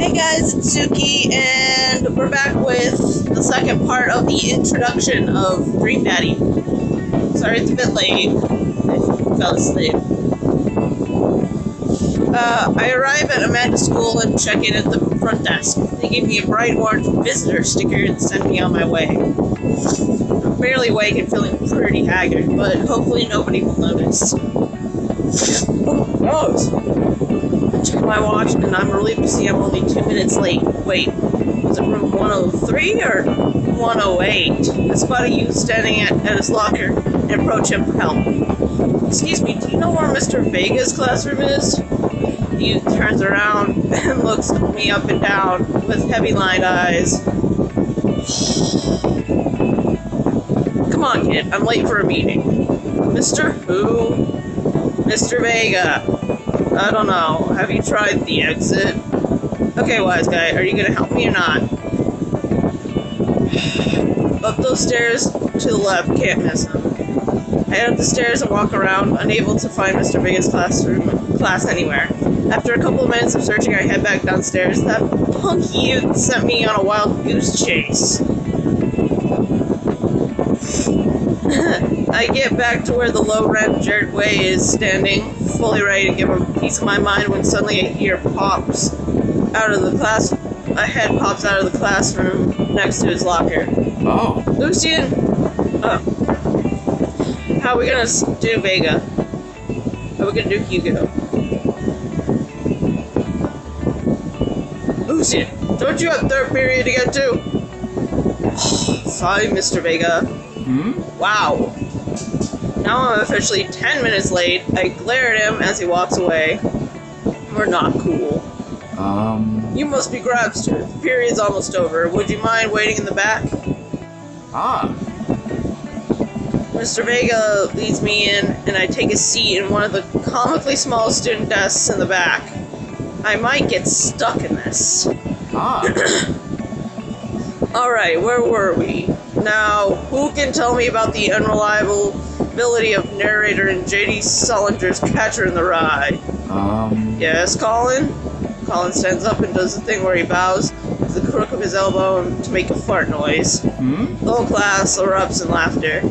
Hey guys, it's Suki, and we're back with the second part of the introduction of Dream Daddy. Sorry it's a bit late. I fell asleep. I arrive at Amanda's school and check in at the front desk. They gave me a bright orange visitor sticker and sent me on my way. I'm barely awake and feeling pretty haggard, but hopefully nobody will notice. I check my watch and I'm relieved to see I'm only 2 minutes late. Wait, was it room 103 or 108? I spot a youth standing at his locker and approach him for help. Excuse me, do you know where Mr. Vega's classroom is? The youth turns around and looks me up and down with heavy-lined eyes. Come on, kid, I'm late for a meeting. Mr. Who? Mr. Vega. I don't know. Have you tried the exit? Okay, wise guy, are you gonna help me or not? Up those stairs to the left, can't miss him. I head up the stairs and walk around, unable to find Mr. Vega's class anywhere. After a couple of minutes of searching, I head back downstairs. That punk youth sent me on a wild goose chase. I get back to where the low-rent Jared Way is standing, fully ready to give him a piece of my mind when suddenly a head pops out of the classroom next to his locker. Oh. Lucian! Oh. How are we gonna do Vega? How are we gonna do Hugo? Lucian, don't you have third period to get to? Sorry, Mr. Vega. Wow. Now I'm officially 10 minutes late. I glare at him as he walks away. We're not cool. You must be Grabster. The period's almost over. Would you mind waiting in the back? Mr. Vega leads me in, and I take a seat in one of the comically small student desks in the back. I might get stuck in this. Alright, where were we? Now, who can tell me about the unreliability of narrator in J.D. Salinger's Catcher in the Rye? Yes, Colin? Colin stands up and does the thing where he bows with the crook of his elbow to make a fart noise. The whole class erupts in laughter.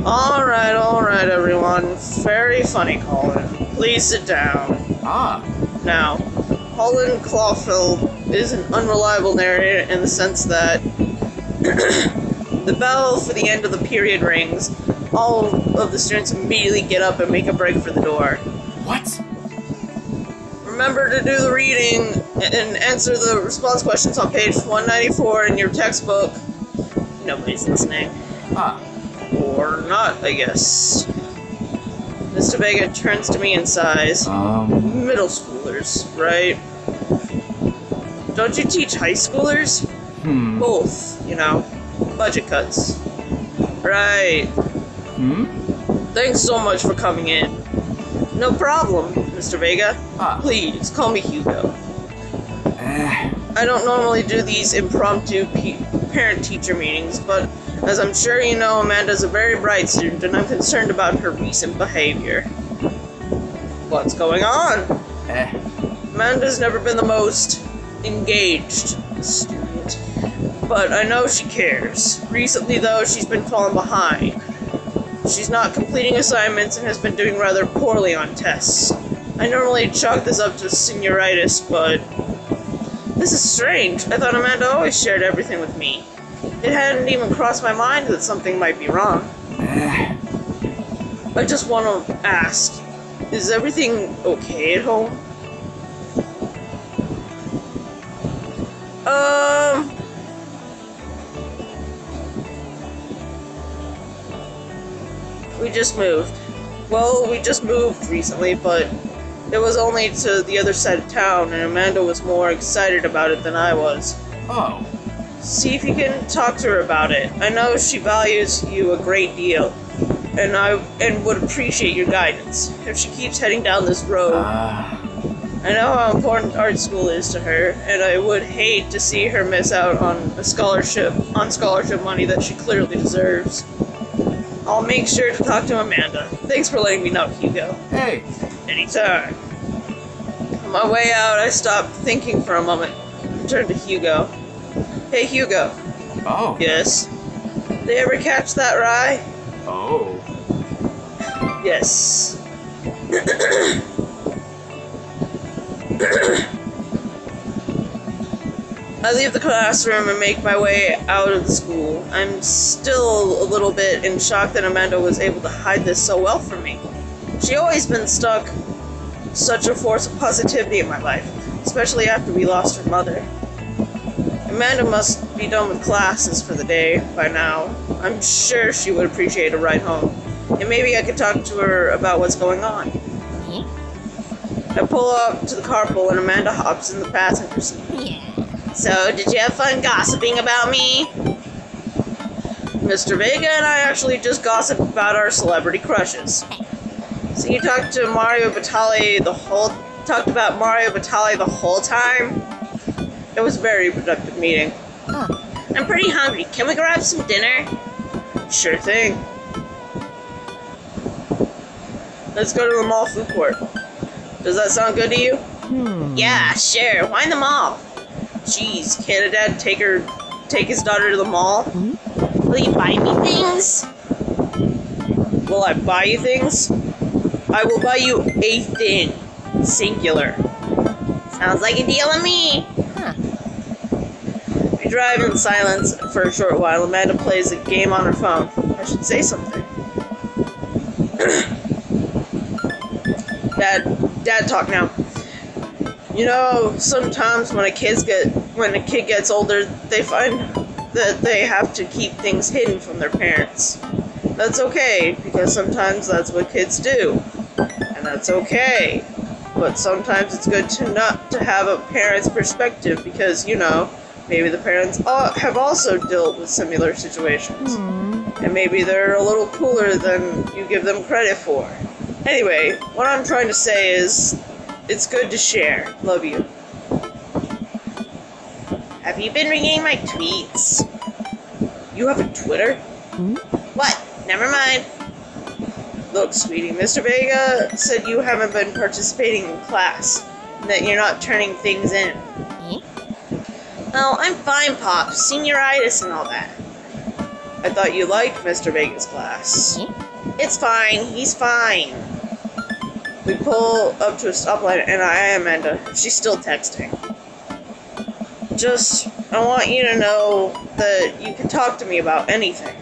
Alright, everyone. Very funny, Colin. Please sit down. Now, Colin Clawfield is an unreliable narrator in the sense that the bell for the end of the period rings, all of the students immediately get up and make a break for the door. What? Remember to do the reading and answer the response questions on page 194 in your textbook. Nobody's listening. Or not, I guess. Mr. Vega turns to me and sighs. Middle schoolers, right? Don't you teach high schoolers? Both, you know. Budget cuts. Right. Thanks so much for coming in. No problem, Mr. Vega. Please, call me Hugo. I don't normally do these impromptu parent-teacher meetings, but as I'm sure you know, Amanda's a very bright student, and I'm concerned about her recent behavior. What's going on? Amanda's never been the most engaged student, but I know she cares. Recently, though, she's been falling behind. She's not completing assignments and has been doing rather poorly on tests. I normally chalk this up to senioritis, but this is strange. I thought Amanda always shared everything with me. It hadn't even crossed my mind that something might be wrong. I just want to ask, is everything okay at home? We just moved. Well, we just moved recently, but it was only to the other side of town, and Amanda was more excited about it than I was. See if you can talk to her about it. I know she values you a great deal, and would appreciate your guidance. If she keeps heading down this road, I know how important art school is to her, and I would hate to see her miss out on scholarship money that she clearly deserves. I'll make sure to talk to Amanda. Thanks for letting me know, Hugo. Hey. Anytime. On my way out, I stopped thinking for a moment and turned to Hugo. Hey, Hugo. Oh. Yes? Did they ever catch that rye? Oh. Yes. I leave the classroom and make my way out of the school. I'm still a little bit in shock that Amanda was able to hide this so well from me. She always been such a force of positivity in my life, especially after we lost her mother. Amanda must be done with classes for the day by now. I'm sure she would appreciate a ride home, and maybe I could talk to her about what's going on. I pull up to the carpool and Amanda hops in the passenger seat. So, did you have fun gossiping about me? Mr. Vega and I actually just gossiped about our celebrity crushes. So you talked about Mario Batali the whole time? It was a very productive meeting. I'm pretty hungry. Can we grab some dinner? Sure thing. Let's go to the mall food court. Does that sound good to you? Yeah, sure. Why in the mall? Jeez, can't a dad take his daughter to the mall? Will you buy me things? Will I buy you things? I will buy you a thing. Singular. Sounds like a deal to me. We drive in silence for a short while. Amanda plays a game on her phone. I should say something. Dad talk now. You know, sometimes when a kid gets older, they find that they have to keep things hidden from their parents. That's okay, because sometimes that's what kids do. And that's okay. But sometimes it's good to have a parent's perspective, because, you know, maybe the parents have also dealt with similar situations. And maybe they're a little cooler than you give them credit for. Anyway, what I'm trying to say is, it's good to share. Love you. Have you been reading my tweets? You have a Twitter? What? Never mind. Look, sweetie, Mr. Vega said you haven't been participating in class, and that you're not turning things in. Oh, I'm fine, Pop. Senioritis and all that. I thought you liked Mr. Vega's class. It's fine. He's fine. We pull up to a stoplight, and I am Amanda. She's still texting. I want you to know that you can talk to me about anything.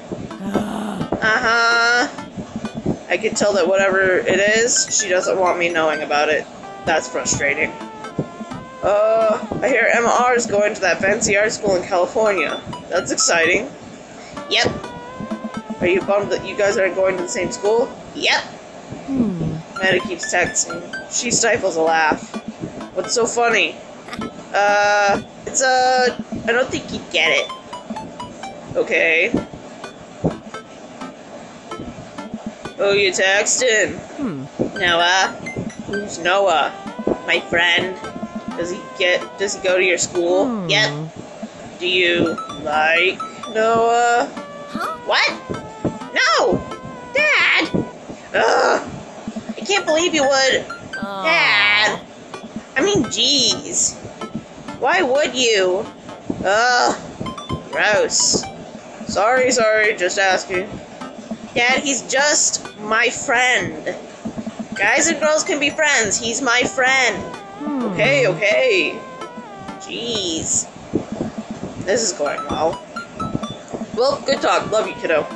I can tell that whatever it is, she doesn't want me knowing about it. That's frustrating. I hear MR is going to that fancy art school in California. That's exciting. Yep. Are you bummed that you guys aren't going to the same school? Yep. Amanda keeps texting. She stifles a laugh. What's so funny? I don't think you get it. Okay. Oh, you texting? Noah? Who's Noah? My friend? Does he go to your school? Yep. Do you like Noah? What? No! Dad! Ugh! I can't believe you would. Dad! I mean, jeez. Why would you? Ugh. Gross. Sorry, just asking. Dad, he's just my friend. Guys and girls can be friends. He's my friend. Okay. Jeez. This is going well. Well, good talk. Love you, kiddo.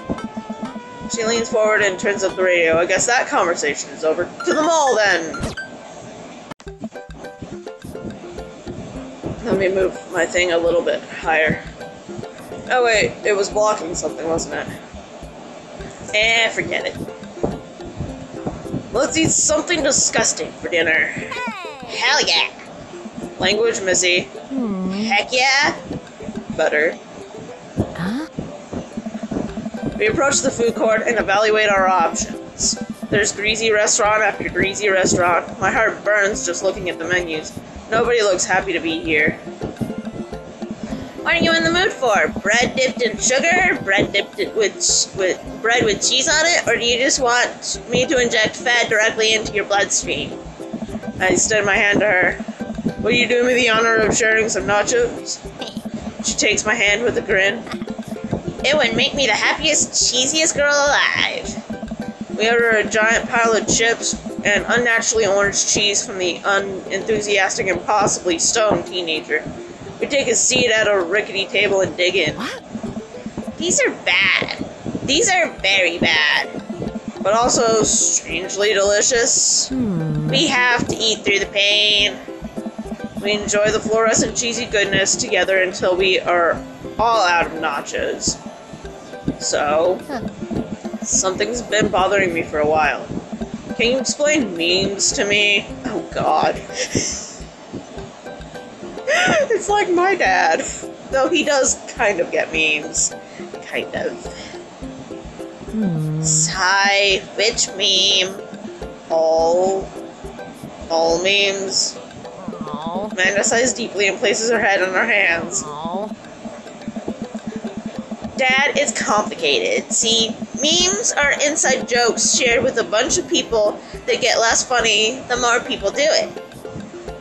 She leans forward and turns up the radio. I guess that conversation is over. To the mall, then! Let me move my thing a little bit higher. Oh wait, it was blocking something, wasn't it? Forget it. Let's eat something disgusting for dinner. Hell yeah! Language, Missy. Heck yeah! Butter. We approach the food court and evaluate our options. There's greasy restaurant after greasy restaurant. My heart burns just looking at the menus. Nobody looks happy to be here. What are you in the mood for? Bread dipped in sugar? Bread dipped with bread with cheese on it? Or do you just want me to inject fat directly into your bloodstream? I extend my hand to her. Will you do me the honor of sharing some nachos? She takes my hand with a grin. It would make me the happiest, cheesiest girl alive. We order a giant pile of chips and unnaturally orange cheese from the unenthusiastic and possibly stoned teenager. We take a seat at a rickety table and dig in. What? These are bad. These are very bad. But also strangely delicious. We have to eat through the pain. We enjoy the fluorescent cheesy goodness together until we are all out of nachos. So, something's been bothering me for a while. Can you explain memes to me? Oh god. It's like my dad. Though he does kind of get memes. Kind of. Sigh, which meme? All memes. Amanda sighs deeply and places her head on her hands. Dad, it's complicated. See, memes are inside jokes shared with a bunch of people that get less funny the more people do it.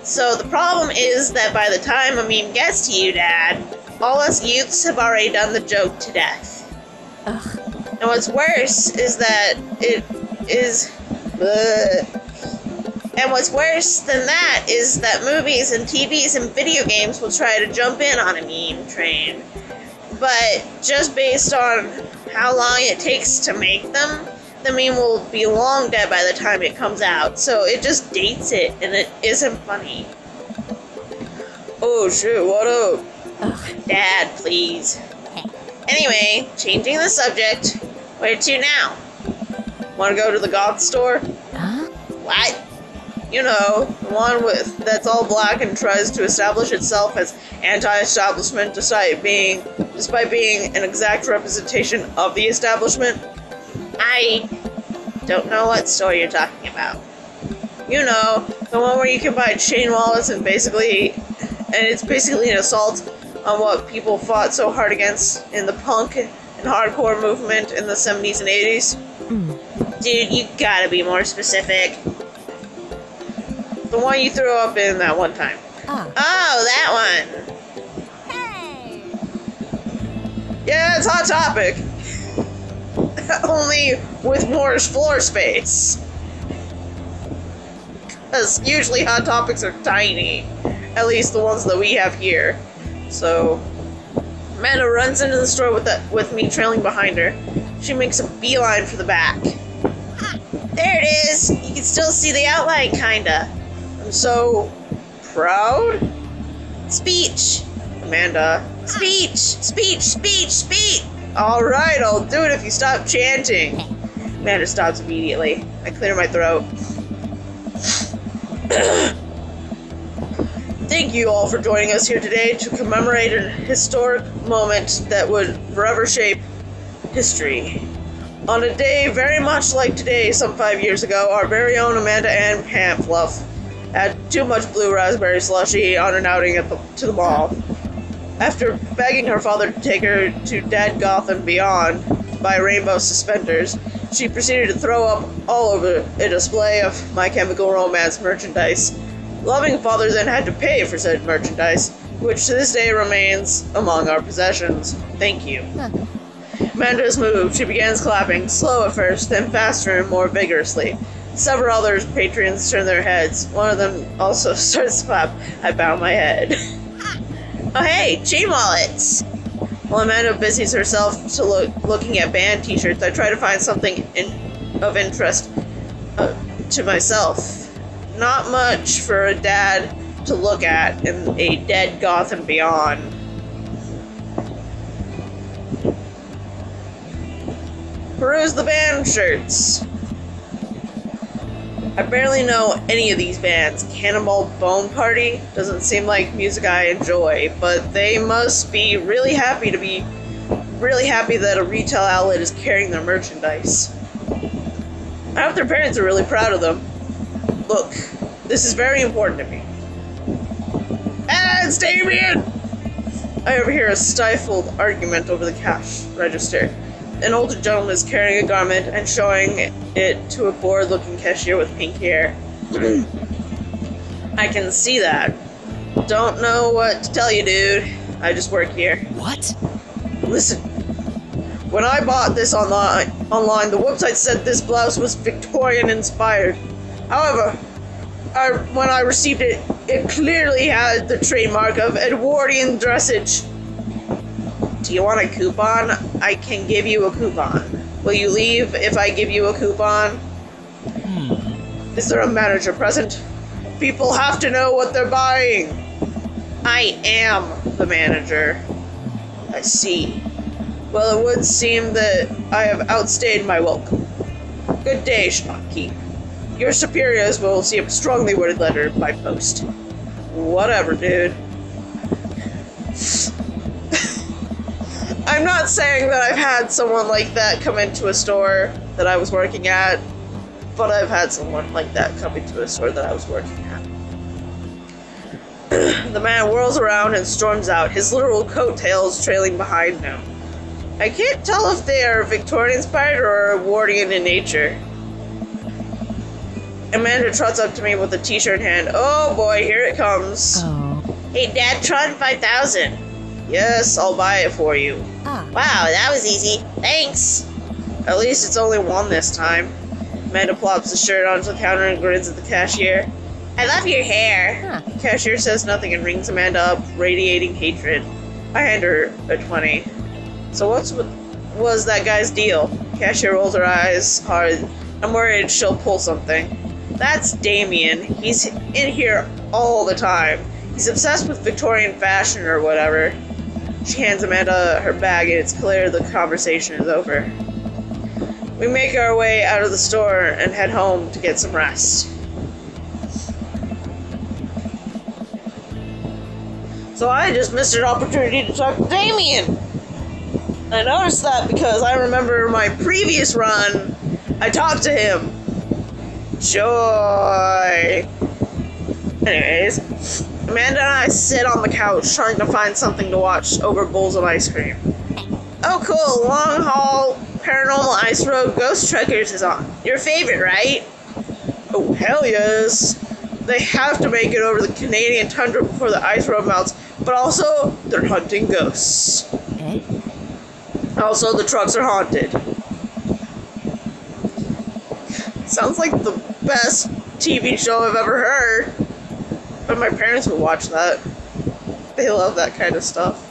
So the problem is that by the time a meme gets to you, Dad, all us youths have already done the joke to death. Ugh. And what's worse is that it is... And what's worse than that is that movies and TVs and video games will try to jump in on a meme train. But just based on how long it takes to make them, the meme will be long dead by the time it comes out. So it just dates it, and it isn't funny. Oh shit, what up? Ugh. Dad, please. Anyway, changing the subject. Where to now? Wanna go to the goth store? Huh? What? You know, the one that's all black and tries to establish itself as anti-establishment despite being an exact representation of the establishment. I don't know what store you're talking about. You know, the one where you can buy chain wallets and it's basically an assault on what people fought so hard against in the punk and hardcore movement in the 70s and 80s. Dude, you gotta be more specific. The one you threw up in that one time. Oh, that one. Hey. Yeah, it's Hot Topic. Only with more floor space. Because usually Hot Topics are tiny. At least the ones that we have here. So, Amanda runs into the store with me trailing behind her. She makes a beeline for the back. There it is. You can still see the outline, kinda. I'm so proud. Speech, Amanda. Speech, speech, speech, speech. All right, I'll do it if you stop chanting. Amanda stops immediately. I clear my throat. Thank you all for joining us here today to commemorate an historic moment that would forever shape history. On a day very much like today, some 5 years ago, our very own Amanda Ann Pantfluff had too much blue raspberry slushy on an outing to the mall. After begging her father to take her to Dead Goth and Beyond by Rainbow Suspenders, she proceeded to throw up all over a display of My Chemical Romance merchandise. Loving father then had to pay for said merchandise, which to this day remains among our possessions. Thank you. Amanda is moved. She begins clapping, slow at first, then faster and more vigorously. Several other patrons turn their heads. One of them also starts to clap. I bow my head. Oh hey, chain wallets! While Amanda busies herself to looking at band t-shirts, I try to find something of interest to myself. Not much for a dad to look at in a Dead Goth and Beyond. Peruse the band shirts. I barely know any of these bands. Cannibal Bone Party doesn't seem like music I enjoy, but they must be really happy that a retail outlet is carrying their merchandise. I hope their parents are really proud of them. Look, this is very important to me. And it's Damien! I overhear a stifled argument over the cash register. An older gentleman is carrying a garment and showing it to a bored-looking cashier with pink hair. I can see that. Don't know what to tell you, dude. I just work here. What? Listen. When I bought this online, the website said this blouse was Victorian-inspired. However, when I received it, it clearly had the trademark of Edwardian dressage. Do you want a coupon? I can give you a coupon. Will you leave if I give you a coupon? Is there a manager present? People have to know what they're buying. I am the manager. I see. Well, it would seem that I have outstayed my welcome. Good day, Shopkeep. Your superiors will see a strongly worded letter by post. Whatever, dude. I'm not saying that I've had someone like that come into a store that I was working at, but I've had someone like that come into a store that I was working at. The man whirls around and storms out, his literal coattails trailing behind him. I can't tell if they are Victorian-inspired or Edwardian in nature. Amanda trots up to me with a t-shirt in hand. Oh boy, here it comes. Oh. Hey, Dad, Tron 5000. Yes, I'll buy it for you. Ah. Wow, that was easy. Thanks. At least it's only one this time. Amanda plops the shirt onto the counter and grins at the cashier. I love your hair. Huh. The cashier says nothing and rings Amanda up, radiating hatred. I hand her a 20. So was that guy's deal? Cashier rolls her eyes hard. I'm worried she'll pull something. That's Damien. He's in here all the time. He's obsessed with Victorian fashion or whatever. She hands Amanda her bag and it's clear the conversation is over. We make our way out of the store and head home to get some rest. So I just missed an opportunity to talk to Damien. I noticed that because I remember my previous run, I talked to him. Joy. Anyways, Amanda and I sit on the couch trying to find something to watch over bowls of ice cream. Oh cool, Long Haul Paranormal Ice Road Ghost Trekkers is on. Your favorite, right? Oh hell yes. They have to make it over the Canadian tundra before the ice road melts, but also they're hunting ghosts. Eh? Also, the trucks are haunted. Sounds like the best TV show I've ever heard. But my parents would watch that. They love that kind of stuff.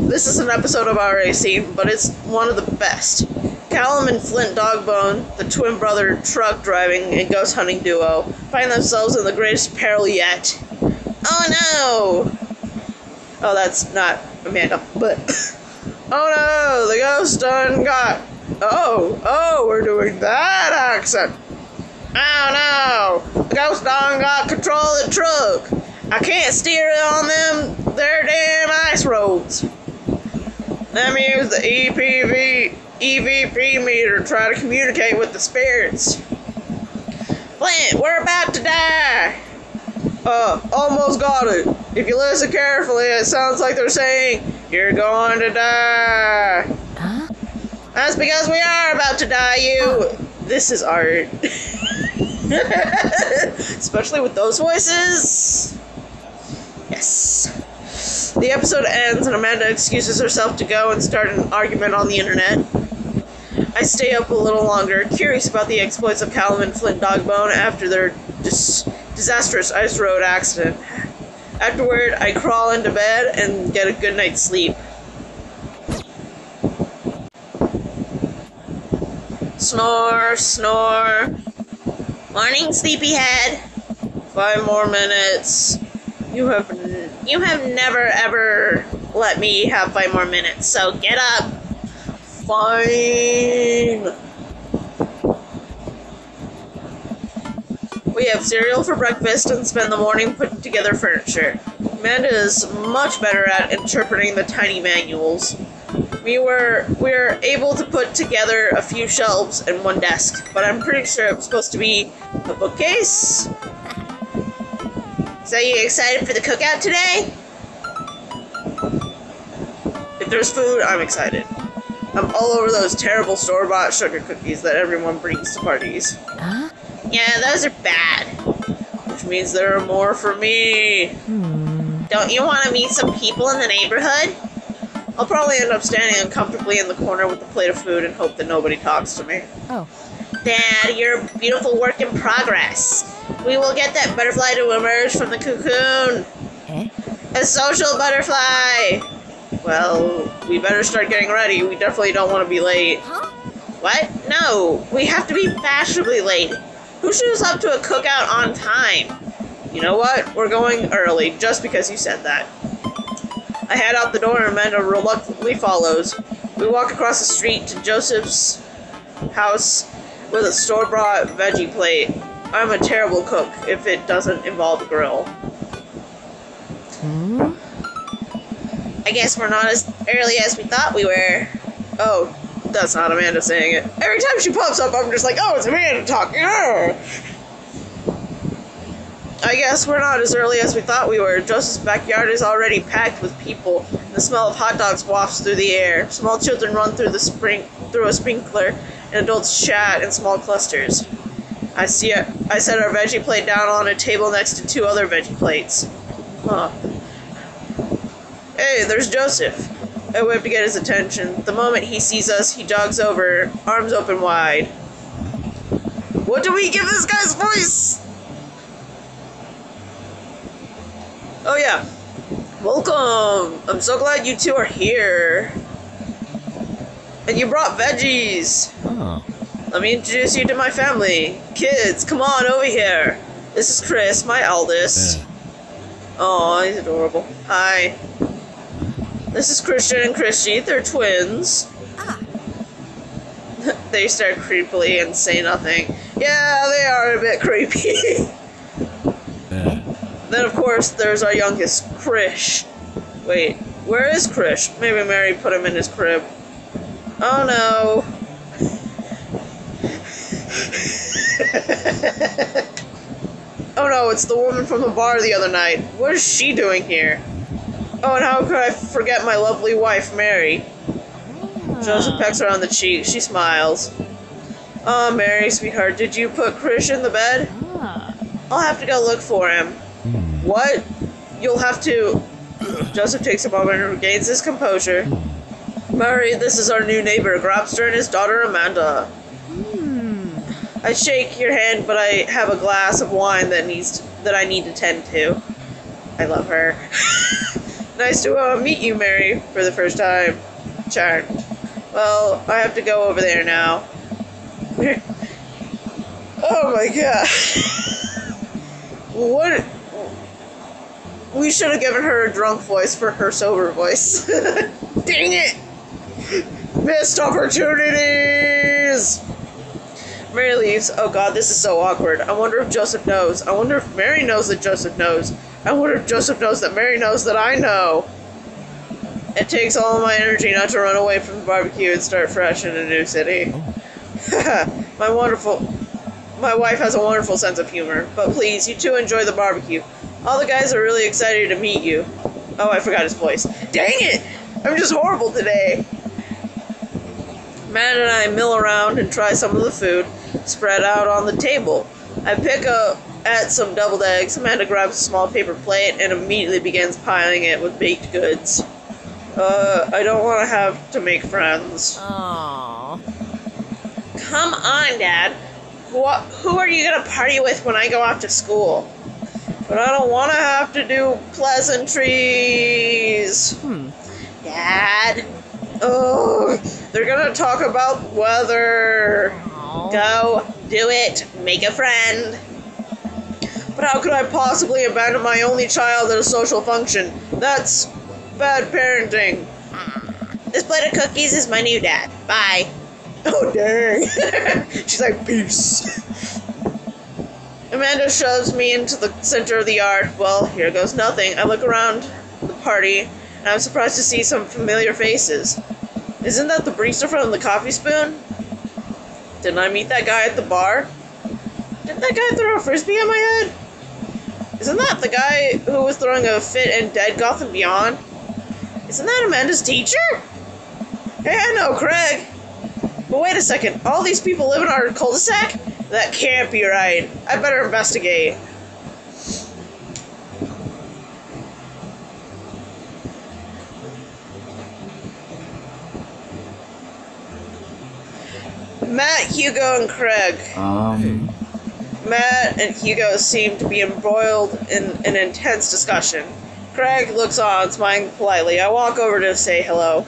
This is an episode I've already seen, but it's one of the best. Callum and Flint Dogbone, the twin brother truck driving and ghost hunting duo, find themselves in the greatest peril yet. Oh no! Oh, that's not Amanda, but... Oh no, the ghost done got... Oh, we're doing that accent. Oh no, the ghost done got control of the truck. I can't steer it on them, their damn ice roads. Let me use the EVP meter to try to communicate with the spirits. Flint, we're about to die. Almost got it. If you listen carefully, it sounds like they're saying, you're going to die. Huh? That's because we are about to die, you. This is art. Especially with those voices. Yes. The episode ends and Amanda excuses herself to go and start an argument on the internet. I stay up a little longer, curious about the exploits of Callum and Flint Dogbone after their disastrous ice road accident. Afterward, I crawl into bed and get a good night's sleep. Snore, snore. Morning, sleepyhead. 5 more minutes. You have never ever let me have 5 more minutes, so get up. Fine. We have cereal for breakfast and spend the morning putting together furniture. Amanda is much better at interpreting the tiny manuals. We were able to put together a few shelves and 1 desk, but I'm pretty sure it was supposed to be a bookcase. So you excited for the cookout today? If there's food, I'm excited. I'm all over those terrible store-bought sugar cookies that everyone brings to parties. Huh? Yeah, those are bad. Which means there are more for me. Don't you want to meet some people in the neighborhood? I'll probably end up standing uncomfortably in the corner with a plate of food and hope that nobody talks to me. Oh. Dad, you're a beautiful work in progress. We will get that butterfly to emerge from the cocoon. Eh? A social butterfly! Well, we better start getting ready. We definitely don't want to be late. Huh? What? No, we have to be fashionably late. Who shows up to a cookout on time? You know what? We're going early, just because you said that. I head out the door and Amanda reluctantly follows. We walk across the street to Joseph's house with a store-bought veggie plate. I'm a terrible cook if it doesn't involve a grill. I guess we're not as early as we thought we were. Oh, that's not Amanda saying it. Every time she pops up, I'm just like, oh, it's Amanda talking. Arr! I guess we're not as early as we thought we were. Joseph's backyard is already packed with people. The smell of hot dogs wafts through the air. Small children run through a sprinkler, and adults chat in small clusters. I set our veggie plate down on a table next to 2 other veggie plates. Huh. Hey, there's Joseph. I wave to get his attention. The moment he sees us, he jogs over, arms open wide. What do we give this guy's voice? Oh yeah. Welcome. I'm so glad you 2 are here. And you brought veggies. Oh. Let me introduce you to my family. Kids, come on over here. This is Chris, my eldest. Oh, he's adorable. Hi. This is Christian and Christy. They're twins. They stare creepily and say nothing. Yeah, they are a bit creepy. Then, of course, there's our youngest, Krish. Wait, where is Krish? Maybe Mary put him in his crib. Oh, no. Oh, no, it's the woman from the bar the other night. What is she doing here? Oh, and how could I forget my lovely wife, Mary? Joseph pecks her on the cheek. She smiles. Oh, Mary, sweetheart, did you put Krish in the bed? I'll have to go look for him. What? You'll have to... Joseph takes a moment and regains his composure. Mary, this is our new neighbor, Grobster, and his daughter, Amanda. I shake your hand, but I have a glass of wine that I need to tend to. I love her. Nice to meet you, Mary, for the first time. Charmed. Well, I have to go over there now. Oh my god. What? We should have given her a drunk voice for her sober voice. Dang it! Missed opportunities! Mary leaves. Oh god, this is so awkward. I wonder if Joseph knows. I wonder if Mary knows that Joseph knows. I wonder if Joseph knows that Mary knows that I know. It takes all of my energy not to run away from the barbecue and start fresh in a new city. My wife has a wonderful sense of humor. But please, you 2 enjoy the barbecue. All the guys are really excited to meet you. Oh, I forgot his voice. Dang it! I'm just horrible today. Matt and I mill around and try some of the food spread out on the table. I pick up at some deviled eggs. Amanda grabs a small paper plate and immediately begins piling it with baked goods. I don't want to have to make friends. Aww. Come on, Dad. Who are you gonna party with when I go off to school? But I don't want to have to do pleasantries. Dad. Oh, they're gonna talk about weather. Aww. Go, do it. Make a friend. But how could I possibly abandon my only child at a social function? That's bad parenting. This plate of cookies is my new dad. Bye. Oh, dang. She's like, peace. Amanda shoves me into the center of the yard. Well, here goes nothing. I look around the party, and I'm surprised to see some familiar faces. Isn't that the barista from the Coffee Spoon? Didn't I meet that guy at the bar? Didn't that guy throw a frisbee at my head? Isn't that the guy who was throwing a fit in Dead Gotham Beyond? Isn't that Amanda's teacher? Hey, I know Craig. But wait a second, all these people live in our cul-de-sac? That can't be right. I better investigate. Matt, Hugo, and Craig. Matt and Hugo seem to be embroiled in an intense discussion. Craig looks on, smiling politely. I walk over to say hello.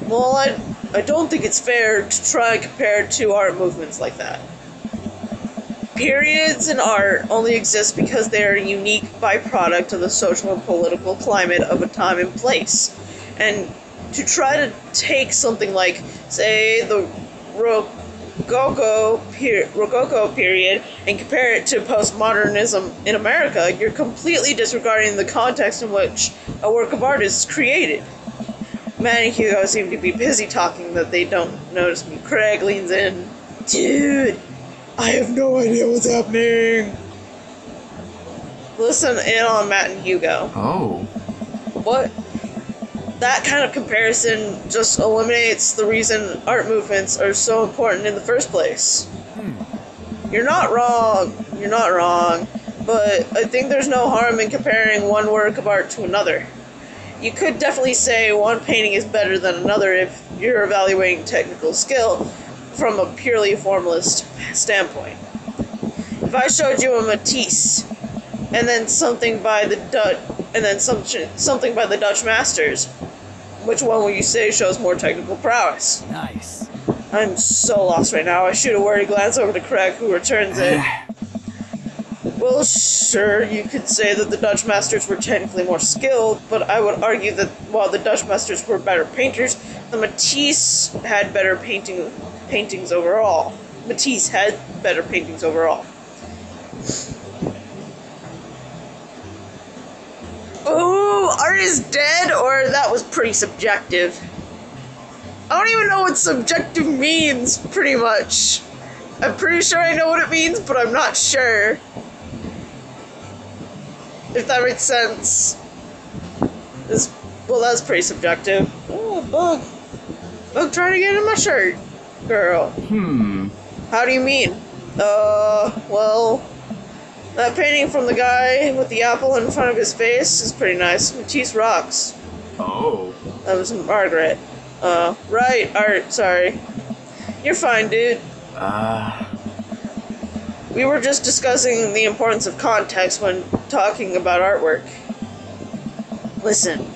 Well, I don't think it's fair to try and compare two art movements like that. Periods in art only exist because they are a unique byproduct of the social and political climate of a time and place. And to try to take something like, say, the Rococo period and compare it to postmodernism in America, you're completely disregarding the context in which a work of art is created. Matt and Hugo seem to be busy talking that they don't notice me. Craig leans in. Dude, I have no idea what's happening. Listen in on Matt and Hugo. Oh. What? That kind of comparison just eliminates the reason art movements are so important in the first place. You're not wrong. You're not wrong. But I think there's no harm in comparing one work of art to another. You could definitely say one painting is better than another if you're evaluating technical skill from a purely formalist standpoint. If I showed you a Matisse and then something by the something by the Dutch masters, which one will you say shows more technical prowess? Nice. I'm so lost right now. I shoot a worried glance over to Craig, who returns it. Well, sure, you could say that the Dutch masters were technically more skilled, but I would argue that while the Dutch masters were better painters, the Matisse had better paintings overall. Matisse had better paintings overall. Ooh, art is dead, or that was pretty subjective. I don't even know what subjective means, pretty much. I'm pretty sure I know what it means, but I'm not sure. If that makes sense. Well, that's pretty subjective. Oh, a bug. Bug trying to get in my shirt. Girl. How do you mean? Well, that painting from the guy with the apple in front of his face is pretty nice. Matisse rocks. Oh. That was Margaret. Right, Art, sorry. You're fine, dude. We were just discussing the importance of context when talking about artwork. Listen,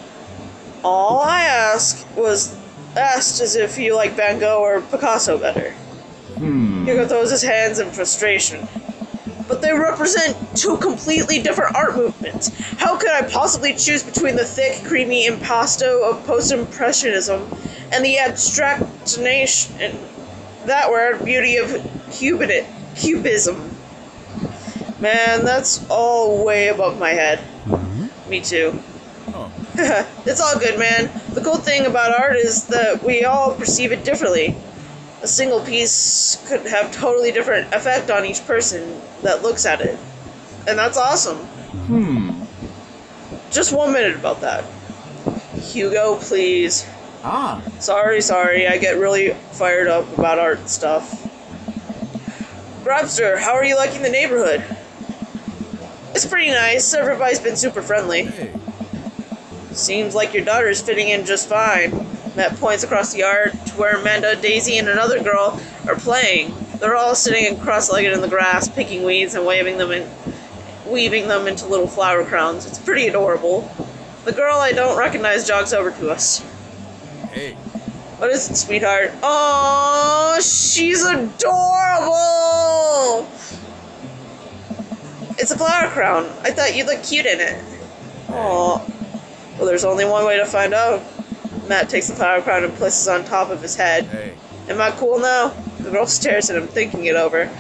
all I asked as if you like Van Gogh or Picasso better. Hugo throws his hands in frustration. But they represent two completely different art movements. How could I possibly choose between the thick, creamy impasto of post-impressionism and the abstractionation, that word, beauty of Cubism? Man, that's all way above my head. Me too. It's all good, man. The cool thing about art is that we all perceive it differently. A single piece could have totally different effect on each person that looks at it. And that's awesome. Just 1 minute about that. Hugo, please. Sorry, I get really fired up about art and stuff. Grabster, how are you liking the neighborhood? It's pretty nice. Everybody's been super friendly. Seems like your daughter's fitting in just fine. Matt points across the yard to where Amanda, Daisy, and another girl are playing. They're all sitting cross-legged in the grass, picking weeds and weaving them into little flower crowns. It's pretty adorable. The girl I don't recognize jogs over to us. Hey. What is it, sweetheart? Oh, she's adorable! It's a flower crown. I thought you'd look cute in it. Aw. Well, there's only one way to find out. Matt takes the flower crown and places it on top of his head. Hey. Am I cool now? The girl stares at him, thinking it over.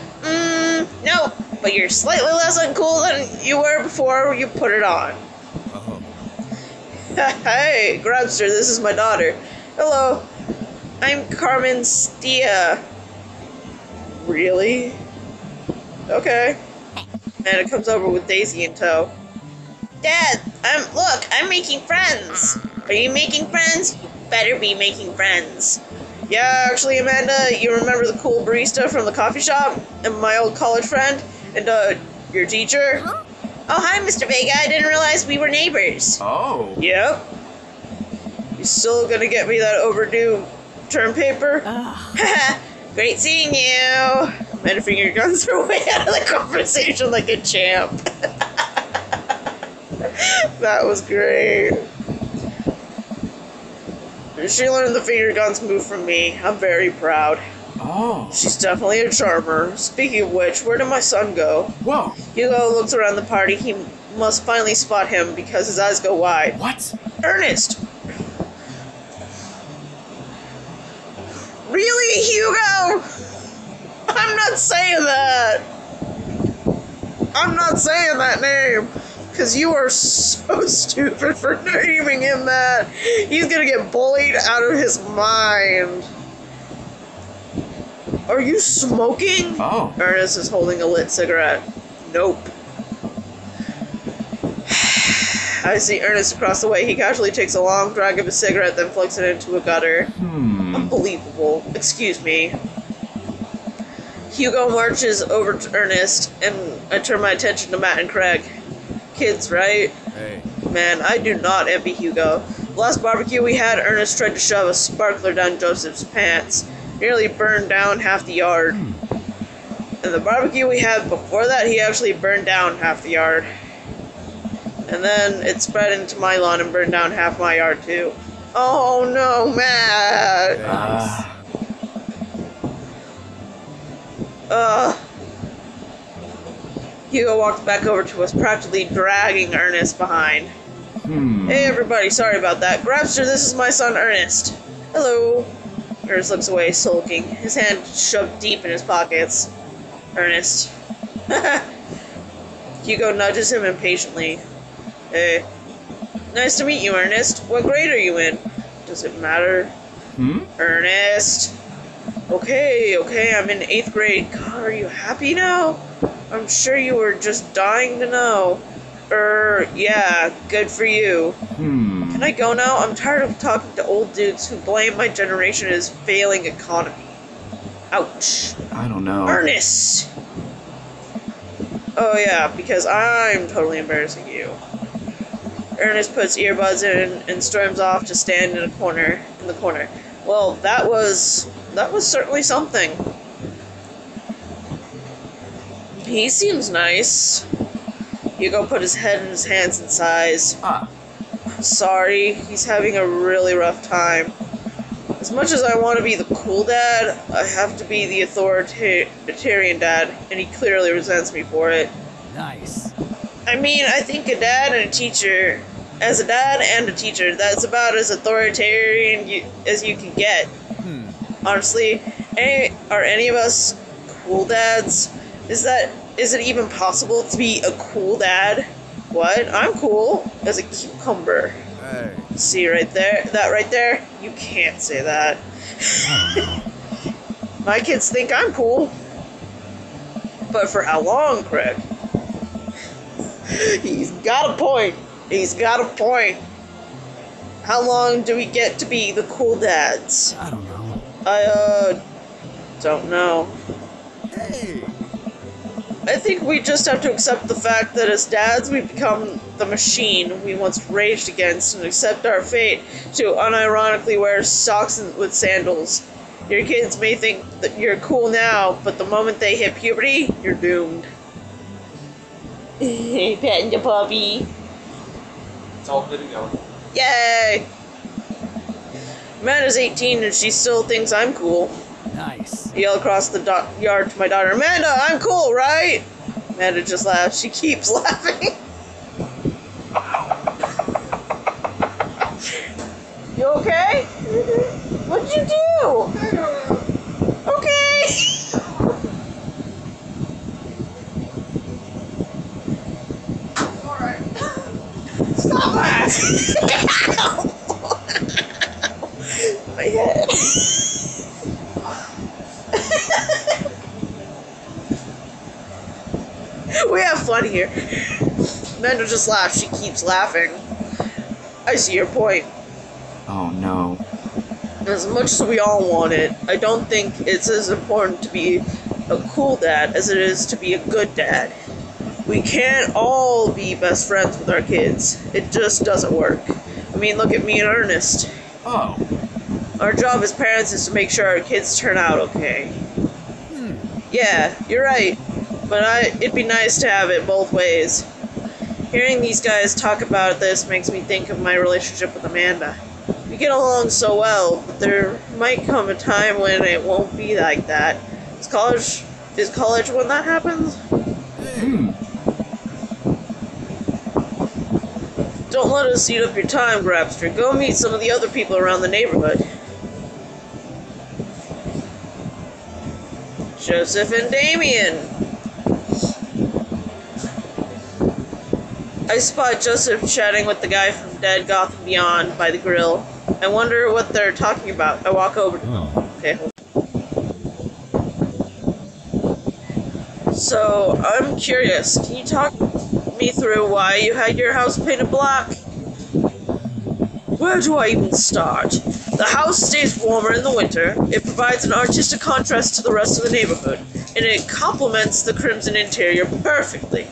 No, but you're slightly less uncool than you were before you put it on. Hey, Grabster, this is my daughter. Hello. I'm Carmen Stia. Really? Okay. And it comes over with Daisy in tow. Dad, I'm making friends. Are you making friends? You better be making friends. Yeah, actually, Amanda, you remember the cool barista from the coffee shop? And my old college friend? And, your teacher? Huh? Oh, hi, Mr. Vega. I didn't realize we were neighbors. Oh. Yep. You still gonna get me that overdue term paper? Great seeing you. Amanda finger guns her way out of the conversation like a champ. That was great. She learned the finger guns move from me. I'm very proud. Oh. She's definitely a charmer. Speaking of which, where did my son go? Whoa. Hugo looks around the party. He must finally spot him because his eyes go wide. What? Ernest! Really, Hugo? I'm not saying that. I'm not saying that name. Because you are so stupid for naming him that. He's gonna get bullied out of his mind. Are you smoking? Oh. Ernest is holding a lit cigarette. Nope. I see Ernest across the way. He casually takes a long drag of his cigarette, then flicks it into a gutter. Unbelievable. Excuse me. Hugo marches over to Ernest, and I turn my attention to Matt and Craig. Kids, right? Hey. Man, I do not envy Hugo. The last barbecue we had, Ernest tried to shove a sparkler down Joseph's pants. Nearly burned down half the yard. And the barbecue we had before that, he actually burned down half the yard. And then it spread into my lawn and burned down half my yard too. Oh no, Matt! Hugo walked back over to us, practically dragging Ernest behind. Hey everybody, sorry about that. Grabster, this is my son Ernest. Hello. Ernest looks away, sulking, his hand shoved deep in his pockets. Ernest. Hugo nudges him impatiently. Hey. Nice to meet you, Ernest. What grade are you in? Does it matter? Ernest. Okay, I'm in 8th grade. God, are you happy now? I'm sure you were just dying to know. Yeah, good for you. Can I go now? I'm tired of talking to old dudes who blame my generation as failing economy. Ouch. I don't know. Ernest! Oh yeah, because I'm totally embarrassing you. Ernest puts earbuds in and storms off to stand in the corner. Well, that was certainly something. He seems nice. Hugo put his head in his hands and sighs. Sorry, he's having a really rough time. As much as I want to be the cool dad, I have to be the authoritarian dad, and he clearly resents me for it. Nice. I mean, I think a dad and a teacher, as a dad and a teacher, that's about as authoritarian as you can get. Honestly, are any of us cool dads? Is it even possible to be a cool dad? What? I'm cool as a cucumber. Hey. See right there? That right there? You can't say that. My kids think I'm cool. But for how long, Craig? He's got a point. How long do we get to be the cool dads? I don't know. Don't know. Hey. I think we just have to accept the fact that as dads, we become the machine we once raged against and accept our fate to unironically wear socks with sandals. Your kids may think that you're cool now, but the moment they hit puberty, you're doomed. Petting the puppy. It's all good to go. Yay! Amanda's 18 and she still thinks I'm cool. Nice. I yell across the yard to my daughter, Amanda, I'm cool, right? Amanda just laughs. She keeps laughing. You okay? What'd you do? Okay. Alright. Stop that! My head. We have fun here. Amanda just laughs. She keeps laughing. I see your point. Oh no. As much as we all want it, I don't think it's as important to be a cool dad as it is to be a good dad. We can't all be best friends with our kids. It just doesn't work. I mean, look at me and Ernest. Oh. Our job as parents is to make sure our kids turn out okay. Yeah, you're right. But it'd be nice to have it both ways. Hearing these guys talk about this makes me think of my relationship with Amanda. We get along so well, but there might come a time when it won't be like that. Is college when that happens? Don't let us eat up your time, Grabster. Go meet some of the other people around the neighborhood. Joseph and Damien. I spot Joseph chatting with the guy from Dead Gotham Beyond by the grill. I wonder what they're talking about. I walk over to them. Okay, hold on. So, I'm curious. Can you talk me through why you had your house painted black? Where do I even start? The house stays warmer in the winter, it provides an artistic contrast to the rest of the neighborhood, and it complements the crimson interior perfectly.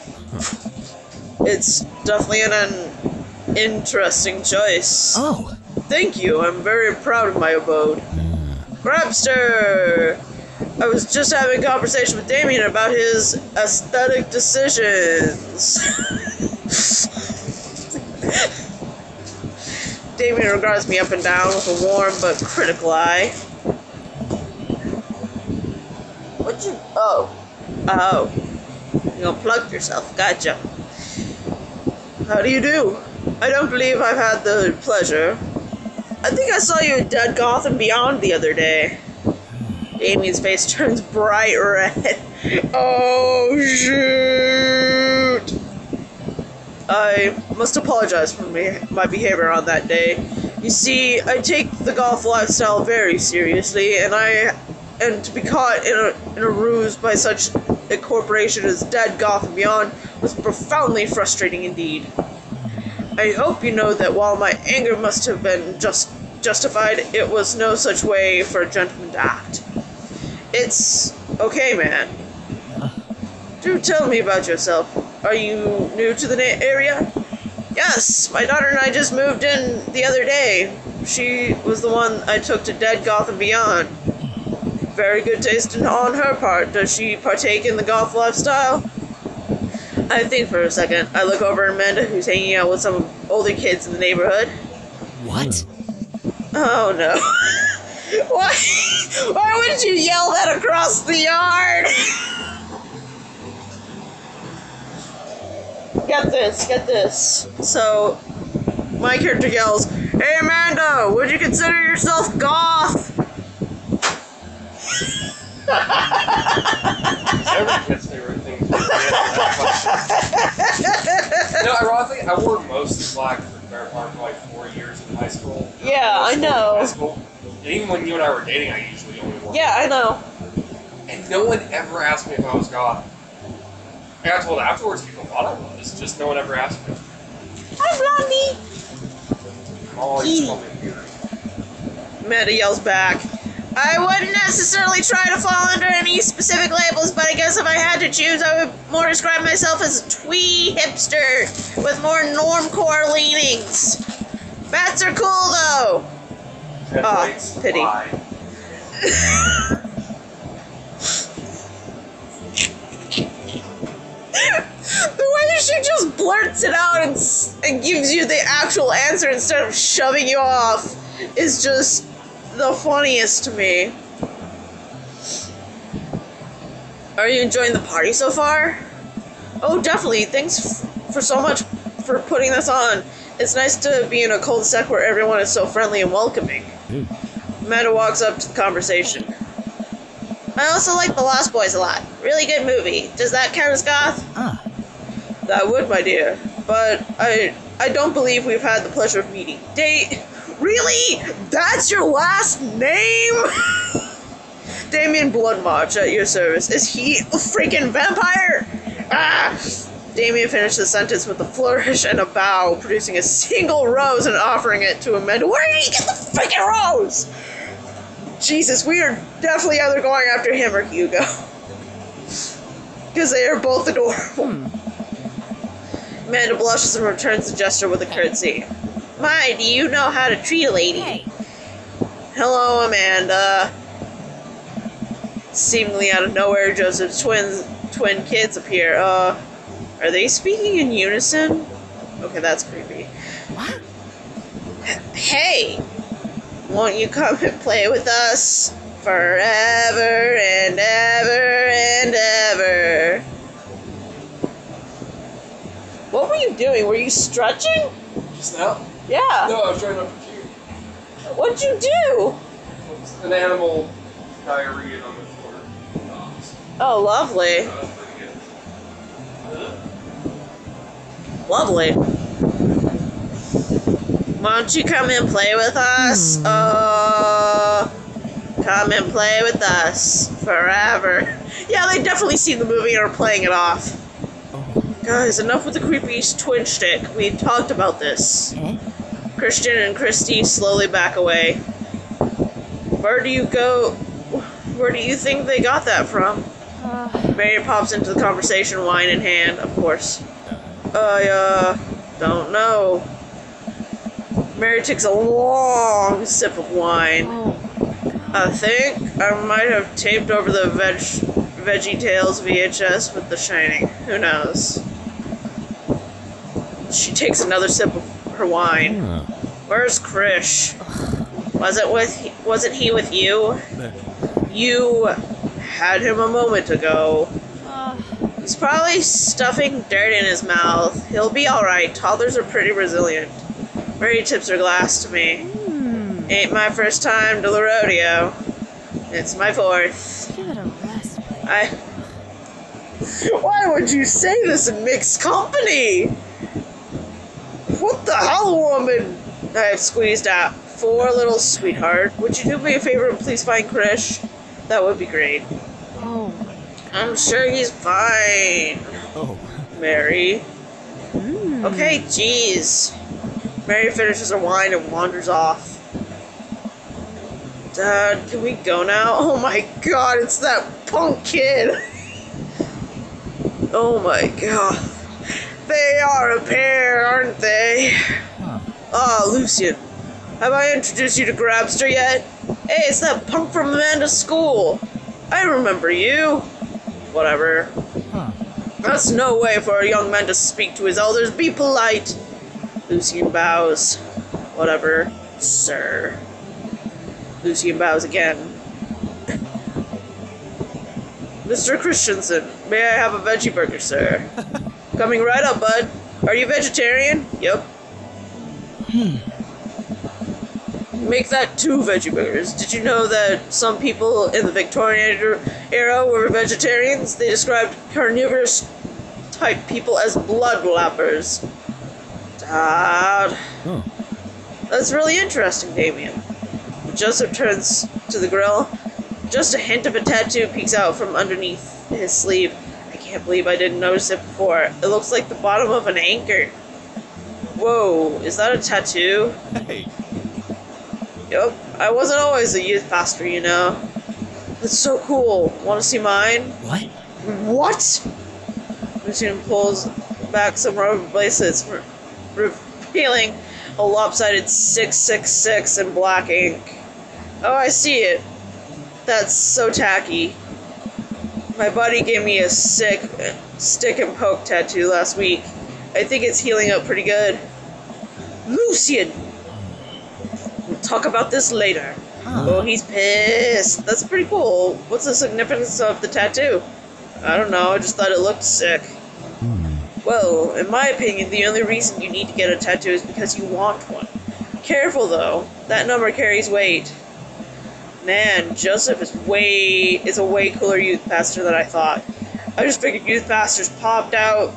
It's definitely an interesting choice. Oh. Thank you, I'm very proud of my abode. Grabster! I was just having a conversation with Damien about his aesthetic decisions. Damien regards me up and down with a warm but critical eye. What'd you... Oh. You unplugged yourself. Gotcha. How do you do? I don't believe I've had the pleasure. I think I saw you at Dead Gotham Beyond the other day. Damien's face turns bright red. Oh, shoot! I must apologize for my behavior on that day. You see, I take the golf lifestyle very seriously, and to be caught in a ruse by such a corporation as Dead Gotham Beyond was profoundly frustrating indeed. I hope you know that while my anger must have been justified, it was no such way for a gentleman to act. It's okay, man. Do tell me about yourself. Are you new to the area? Yes, my daughter and I just moved in the other day. She was the one I took to Dead Gotham Beyond. Very good taste on her part. Does she partake in the golf lifestyle? I think for a second. I look over at Amanda, who's hanging out with some older kids in the neighborhood. What? Oh no. Why would you yell that across the yard? Get this. So, my character yells, "Hey Amanda, would you consider yourself goth?" Every kid's favorite thing to answer. Ironically, I wore mostly black for the better part for like 4 years in high school. Yeah, I know. High school. And even when you and I were dating, I usually only wore Yeah, I know. And no one ever asked me if I was goth. I got told afterwards people thought I was, just no one ever asked me. Hi, Blondie! Oh, you just called me weird. Amanda yells back, I wouldn't necessarily try to fall under any specific labels, but I guess if I had to choose, I would more describe myself as a twee hipster with more normcore leanings. Bats are cool, though. Headlights, pity. fly. The way that she just blurts it out and gives you the actual answer instead of shoving you off is just the funniest to me. Are you enjoying the party so far? Oh, definitely. Thanks for so much for putting this on. It's nice to be in a cul-de-sac where everyone is so friendly and welcoming. Amanda walks up to the conversation. I also like The Lost Boys a lot. Really good movie. Does that count as goth? That would, my dear. But I don't believe we've had the pleasure of meeting. Really? That's your last name? Damien Bloodmarch at your service. Is he a freaking vampire? Ah! Damien finished the sentence with a flourish and a bow, producing a single rose and offering it to Amanda. Where did he get the freaking rose? Jesus, we are definitely either going after him or Hugo. Because they are both adorable. Amanda blushes and returns the gesture with a curtsy. My, do you know how to treat a lady? Hey. Hello, Amanda. Seemingly out of nowhere, Joseph's twin kids appear. Are they speaking in unison? Okay, that's creepy. What? Hey! Won't you come and play with us? Forever and ever and ever. What were you doing? Were you stretching? Just now? Yeah. No, I was trying to compute. What'd you do? An animal diarrhea on the floor. Dogs. Oh, lovely. That was pretty good. Lovely. Won't you come and play with us? Come and play with us forever. Yeah, they definitely seen the movie and are playing it off. Guys, enough with the creepy twin shtick. We talked about this. Christian and Christy slowly back away. Where do you go? Where do you think they got that from? Mary pops into the conversation, wine in hand, of course. I don't know. Mary takes a long sip of wine. I think I might have taped over the Veggie Tales VHS with The Shining. Who knows? She takes another sip of her wine. Where's Krish? Wasn't he with you? You had him a moment ago. He's probably stuffing dirt in his mouth. He'll be alright. Toddlers are pretty resilient. Mary tips her glass to me. Ain't my first time to the rodeo. It's my fourth. Give it a rest. Why would you say this in mixed company? What the hell, woman? I've squeezed out. 4 little sweetheart. Would you do me a favor and please find Krish? That would be great. Oh. I'm sure he's fine. Oh. Mary. Okay, jeez. Mary finishes her wine and wanders off. Dad, can we go now? Oh my god, it's that punk kid. Oh my god. They are a pair, aren't they? Ah, Lucian. Have I introduced you to Grabster yet? Hey, it's that punk from Amanda's school. I remember you. Whatever. That's no way for a young man to speak to his elders. Be polite. Lucian bows. Whatever, sir. Lucian bows again. Mr. Christensen, may I have a veggie burger, sir? Coming right up, bud. Are you vegetarian? Yep. Make that 2 veggie burgers. Did you know that some people in the Victorian era were vegetarians? They described carnivorous type people as blood lappers. Dad. That's really interesting, Damien. Joseph turns to the grill. Just a hint of a tattoo peeks out from underneath his sleeve. I can't believe I didn't notice it before. It looks like the bottom of an anchor. Whoa, is that a tattoo? Hey. Yep, I wasn't always a youth pastor, you know. That's so cool. Want to see mine? What? What? Lucian pulls back some rubber bracelets, revealing a lopsided 666 in black ink. Oh, I see it. That's so tacky. My buddy gave me a sick stick and poke tattoo last week. I think it's healing up pretty good. Lucian! We'll talk about this later. Oh, he's pissed. That's pretty cool. What's the significance of the tattoo? I don't know, I just thought it looked sick. Well, in my opinion, the only reason you need to get a tattoo is because you want one. Careful though, that number carries weight. Man, Joseph is a way cooler youth pastor than I thought. I just figured youth pastors popped out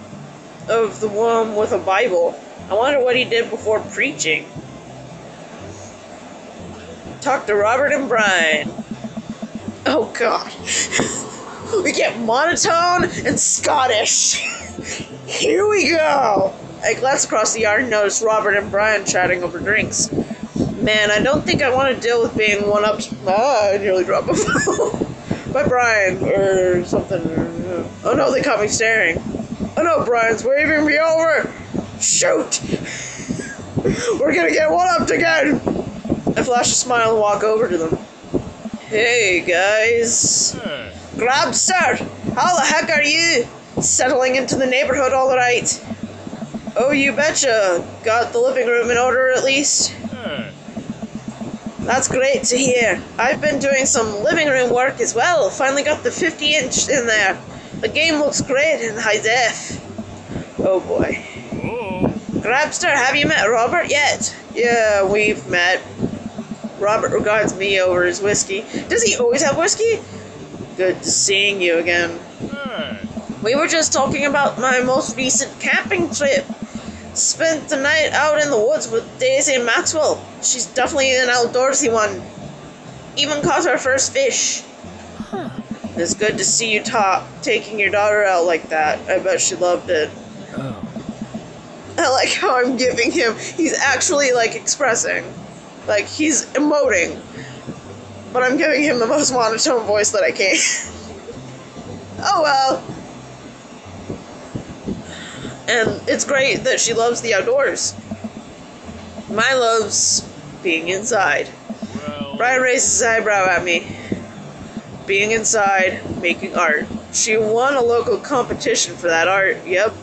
of the womb with a Bible. I wonder what he did before preaching. Talk to Robert and Brian. Oh god. We get monotone and Scottish. Here we go. I glance across the yard and notice Robert and Brian chatting over drinks. Man, I don't think I want to deal with being one-upped. I nearly dropped my phone. By Brian, or something. Oh no, they caught me staring. Oh no, Brian's waving me over. Shoot! We're gonna get one-upped again! I flash a smile and walk over to them. Hey guys. Grabster, how the heck are you? Settling into the neighborhood all right? Oh, you betcha. Got the living room in order at least? That's great to hear. I've been doing some living room work as well. Finally got the 50-inch in there. The game looks great in high def. Oh boy. Grabster, have you met Robert yet? Yeah, we've met. Robert regards me over his whiskey. Does he always have whiskey? Good to seeing you again. We were just talking about my most recent camping trip. Spent the night out in the woods with Daisy and Maxwell. She's definitely an outdoorsy one. Even caught her first fish. It's good to see you taking your daughter out like that. I bet she loved it. Oh. I like how I'm giving him, he's actually like expressing. Like he's emoting. But I'm giving him the most monotone voice that I can. Oh well. And it's great that she loves the outdoors. My love's being inside. Brian raises his eyebrow at me. Being inside, making art. She won a local competition for that art, yep.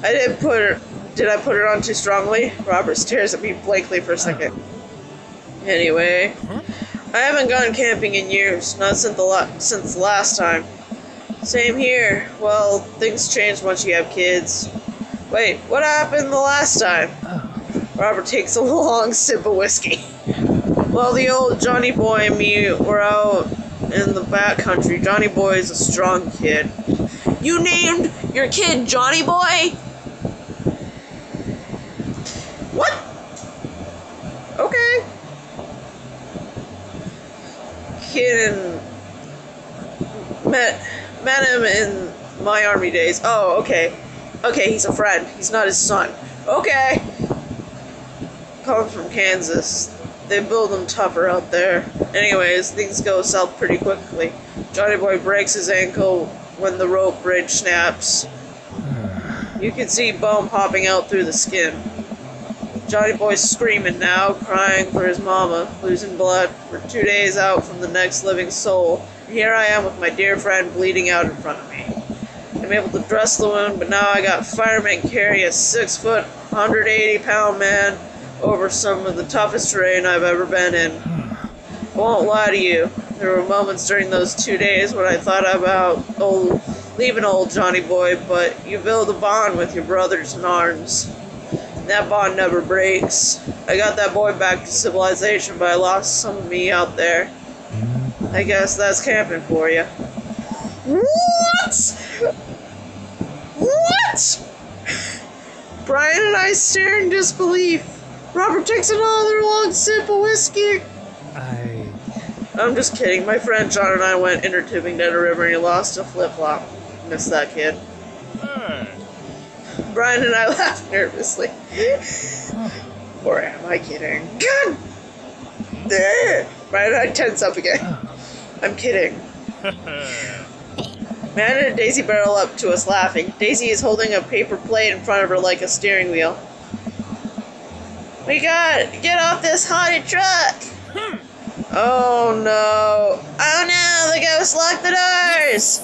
Did I put her on too strongly? Robert stares at me blankly for a second. Anyway, I haven't gone camping in years, not since the last time. Same here. Well, things change once you have kids. Wait, what happened the last time? Robert takes a long sip of whiskey. Well, the old Johnny Boy and me were out in the backcountry. Johnny Boy is a strong kid. You named your kid Johnny Boy? What? Okay. Kid and met him in my army days. Oh, okay. Okay, he's a friend. He's not his son. Okay. Comes from Kansas. They build them tougher out there. Anyways, things go south pretty quickly. Johnny Boy breaks his ankle when the rope bridge snaps. You can see bone popping out through the skin. Johnny Boy's screaming now, crying for his mama, losing blood. We're 2 days out from the next living soul. And here I am with my dear friend bleeding out in front of me. I'm able to dress the wound, but now I got firemen carry a 6-foot, 180-pound man over some of the toughest terrain I've ever been in. I won't lie to you. There were moments during those 2 days when I thought about leaving old Johnny Boy, but you build a bond with your brothers in arms. That bond never breaks. I got that boy back to civilization, but I lost some of me out there. I guess that's camping for you. What? What? Brian and I stare in disbelief. Robert takes another long sip of whiskey. I'm just kidding. My friend John and I went intertubing down a river and he lost a flip-flop. Miss that kid. Brian and I laughed nervously. Or am I kidding? God! Brian and I tense up again. I'm kidding. Man and Daisy barrel up to us laughing. Daisy is holding a paper plate in front of her like a steering wheel. We got get off this haunted truck! Oh no. Oh no, the ghost locked the doors!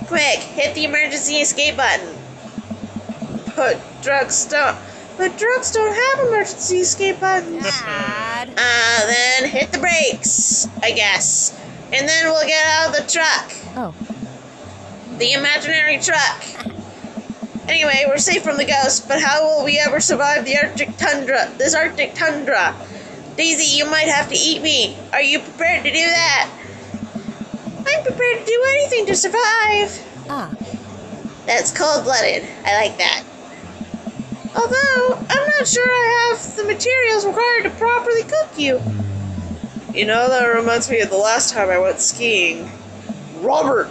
Quick, hit the emergency escape button. But trucks don't have emergency escape buttons. Then hit the brakes, I guess. And then we'll get out of the truck. Oh. The imaginary truck. Anyway, we're safe from the ghost, but how will we ever survive the Arctic tundra? This Arctic tundra? Daisy, you might have to eat me. Are you prepared to do that? I'm prepared to do anything to survive. That's cold-blooded. I like that. Although, I'm not sure I have the materials required to properly cook you. You know, that reminds me of the last time I went skiing. Robert!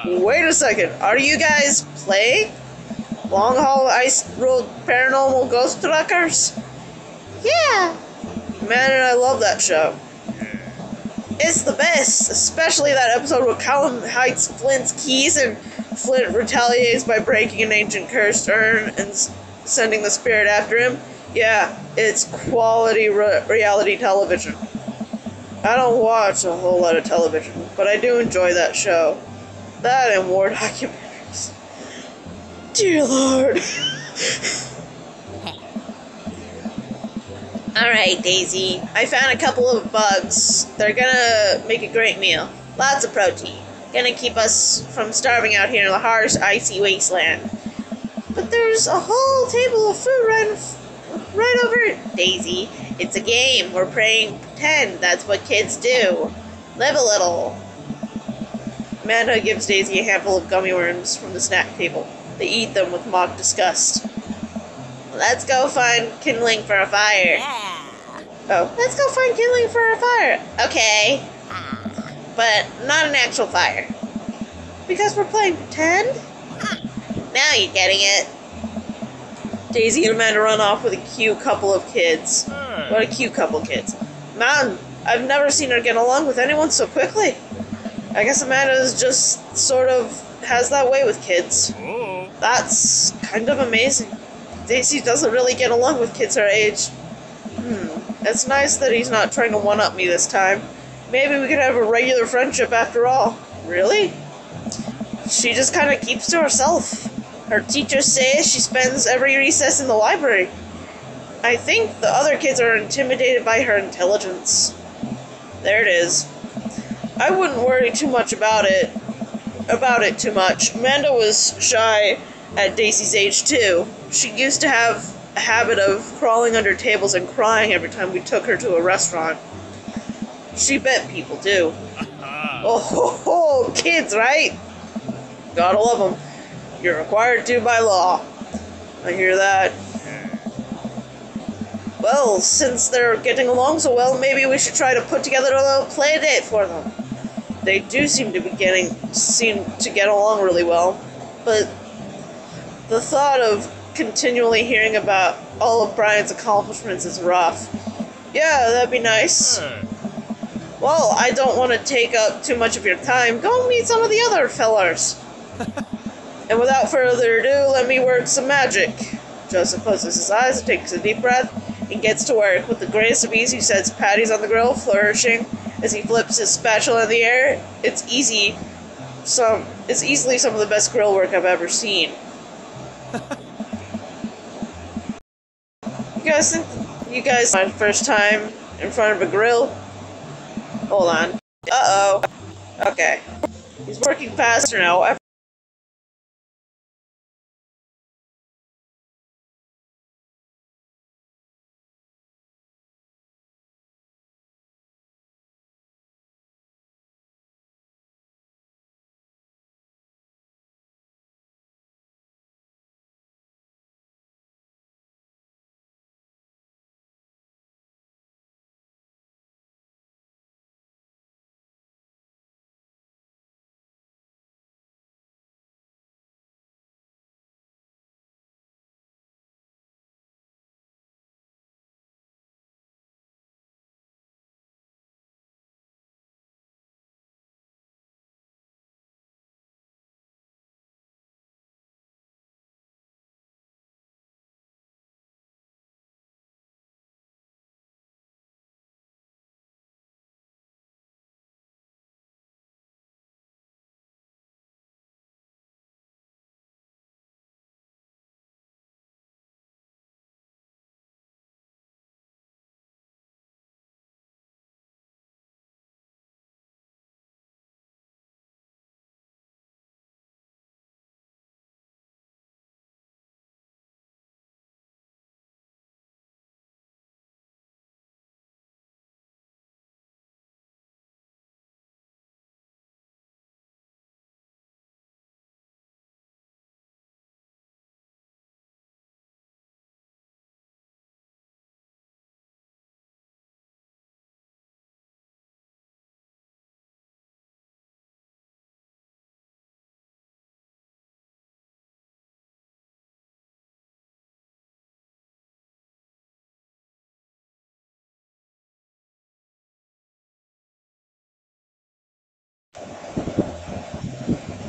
Wait a second, are you guys playing? Long haul ice road paranormal ghost truckers? Yeah! Man, and I love that show. It's the best, especially that episode where Callum hides Flint's keys and Flint retaliates by breaking an ancient cursed urn and sending the spirit after him. Yeah, it's quality reality television. I don't watch a whole lot of television, but I do enjoy that show. That and war documentaries. Dear Lord. Alright, Daisy. I found a couple of bugs. They're gonna make a great meal. Lots of protein. Gonna keep us from starving out here in the harsh, icy wasteland. But there's a whole table of food right over Daisy. It's a game. We're playing pretend. That's what kids do. Live a little. Amanda gives Daisy a handful of gummy worms from the snack table. They eat them with mock disgust. Let's go find kindling for a fire. Oh. Let's go find kindling for a fire. Okay. But not an actual fire. Because we're playing pretend? Now you're getting it. Daisy and Amanda run off with a cute couple of kids. What a cute couple of kids. Man, I've never seen her get along with anyone so quickly. I guess Amanda's just sort of has that way with kids. That's kind of amazing. Daisy doesn't really get along with kids her age. It's nice that he's not trying to one-up me this time. Maybe we could have a regular friendship after all. Really? She just kind of keeps to herself. Her teachers say she spends every recess in the library. I think the other kids are intimidated by her intelligence. There it is. I wouldn't worry too much about it too much. Amanda was shy at Daisy's age too. She used to have a habit of crawling under tables and crying every time we took her to a restaurant. She bet people do. Oh, kids, right? Gotta love them. You're required to by law. I hear that. Well, since they're getting along so well, maybe we should try to put together a little play date for them. They do seem to get along really well, but the thought of continually hearing about all of Brian's accomplishments is rough. Yeah, that'd be nice. Well, I don't want to take up too much of your time. Go meet some of the other fellers. And without further ado, let me work some magic. Joseph closes his eyes and takes a deep breath and gets to work. With the greatest of ease, he sets patties on the grill, flourishing as he flips his spatula in the air. It's easily some of the best grill work I've ever seen. You guys, my first time in front of a grill? Hold on. Uh-oh. Okay. He's working faster now.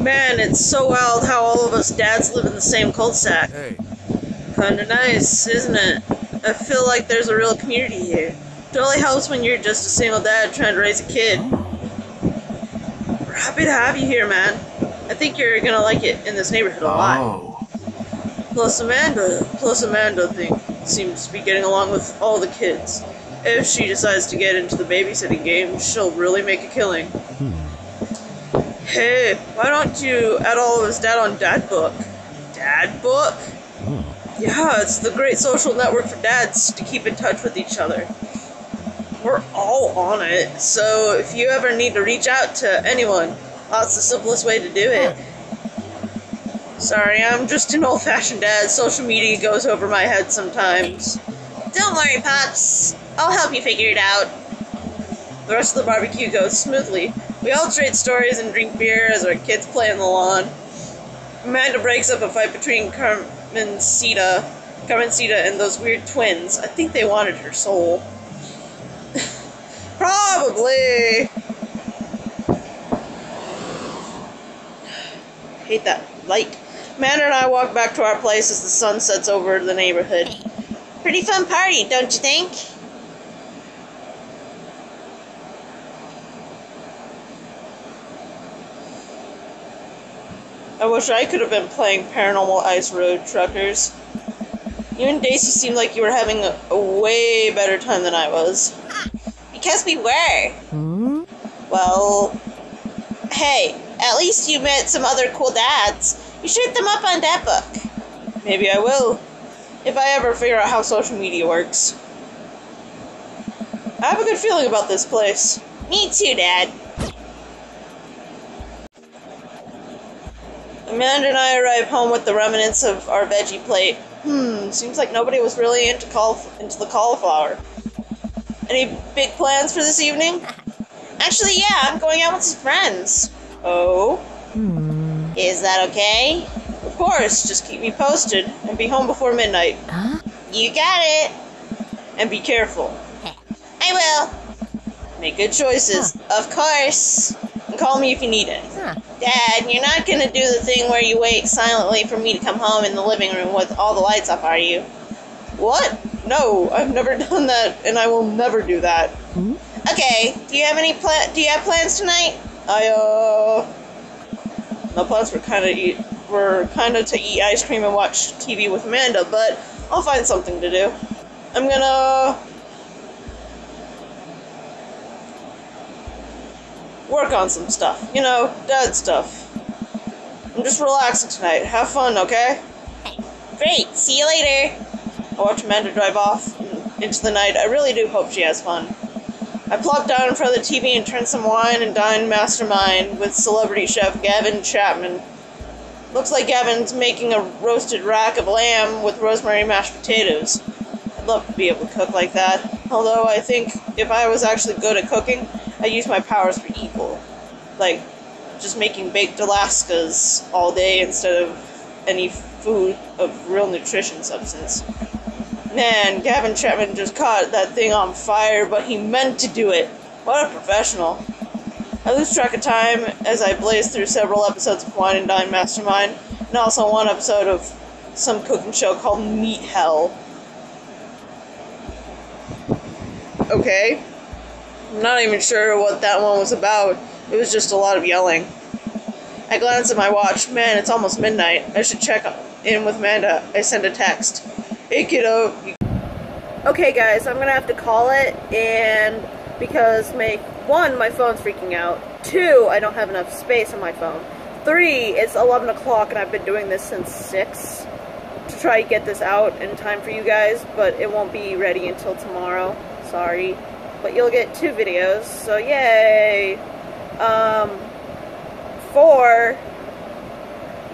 Man, it's so wild how all of us dads live in the same cul-de-sac. Hey. Kinda nice, isn't it? I feel like there's a real community here. It only helps when you're just a single dad trying to raise a kid. We're happy to have you here, man. I think you're gonna like it in this neighborhood a lot. Oh. Plus Amanda seems to be getting along with all the kids. If she decides to get into the babysitting game, she'll really make a killing. Hey, why don't you add all of us Dad on Dad Book? Dad Book? Yeah, it's the great social network for dads to keep in touch with each other. We're all on it, so if you ever need to reach out to anyone, that's the simplest way to do it. Sorry, I'm just an old-fashioned dad. Social media goes over my head sometimes. Don't worry, Pops. I'll help you figure it out. The rest of the barbecue goes smoothly. We all trade stories and drink beer as our kids play on the lawn. Amanda breaks up a fight between Carmencita and those weird twins. I think they wanted her soul. Probably. Hate that light. Amanda and I walk back to our place as the sun sets over the neighborhood. Pretty fun party, don't you think? I wish I could have been playing Paranormal Ice Road Truckers. You and Daisy seemed like you were having a way better time than I was. Because we were. Well, Hey, at least you met some other cool dads. You should hit them up on Dad Book. maybe I will. If I ever figure out how social media works. I have a good feeling about this place. Me too, Dad. Amanda and I arrive home with the remnants of our veggie plate. Seems like nobody was really into the cauliflower. Any big plans for this evening? Actually, yeah, I'm going out with some friends. Oh? Is that okay? Of course, just keep me posted and be home before midnight. You got it. And be careful. I will. Make good choices. Of course. And call me if you need anything. Dad, you're not gonna do the thing where you wait silently for me to come home in the living room with all the lights off, are you? What? No, I've never done that, and I will never do that. Okay, do you have plans tonight? My plans were kind of to eat ice cream and watch TV with Amanda, but I'll find something to do. I'm gonna work on some stuff. You know, dad stuff. I'm just relaxing tonight. Have fun, okay? Great, see you later. I watch Amanda drive off into the night. I really do hope she has fun. I plop down in front of the TV and turn some wine and dine mastermind with celebrity chef Gavin Chapman. Looks like Gavin's making a roasted rack of lamb with rosemary mashed potatoes. I'd love to be able to cook like that. Although I think if I was actually good at cooking, I'd use my powers for evil. Like, just making baked Alaskas all day instead of any food of real nutrition substance. Man, Gavin Chapman just caught that thing on fire, but he meant to do it. What a professional. I lose track of time as I blaze through several episodes of Wine and Dine Mastermind, and also one episode of some cooking show called Meat Hell. Okay. I'm not even sure what that one was about. It was just a lot of yelling. I glance at my watch. Man, it's almost midnight. I should check in with Amanda. I send a text. Hey kiddo. Okay guys, I'm gonna have to call it, and because my phone's freaking out. 2, I don't have enough space on my phone. 3, it's 11 o'clock and I've been doing this since 6 to try to get this out in time for you guys, but it won't be ready until tomorrow. Sorry. But you'll get 2 videos, so yay! 4,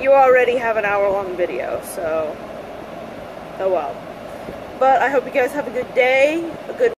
you already have an hour-long video, so oh well. But I hope you guys have a good day, a good